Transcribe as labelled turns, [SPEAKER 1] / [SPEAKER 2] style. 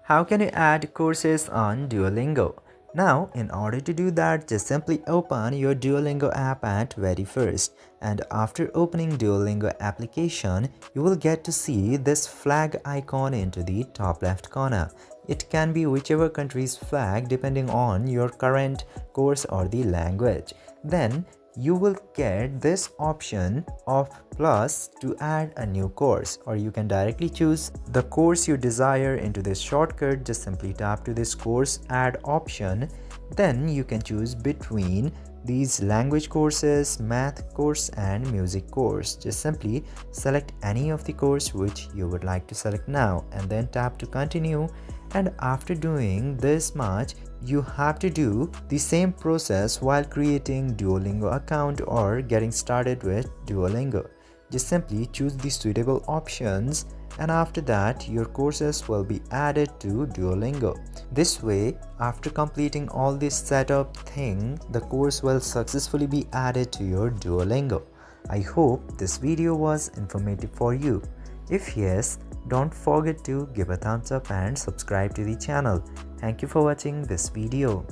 [SPEAKER 1] How can you add courses on Duolingo? Now, in order to do that, just simply open your Duolingo app at very first. And after opening Duolingo application, you will get to see this flag icon into the top left corner. It can be whichever country's flag depending on your current course or the language. Then you will get this option of plus to add a new course, or you can directly choose the course you desire into this shortcut. Just simply tap to this course add option. Then you can choose between these language courses, math course and music course. Just simply select any of the course which you would like to select now and then tap to continue. And after doing this much, you have to do the same process while creating Duolingo account or getting started with Duolingo. Just simply choose the suitable options, and after that your courses will be added to Duolingo. This way, after completing all this setup thing, the course will successfully be added to your Duolingo. I hope this video was informative for you. If yes, don't forget to give a thumbs up and subscribe to the channel. Thank you for watching this video.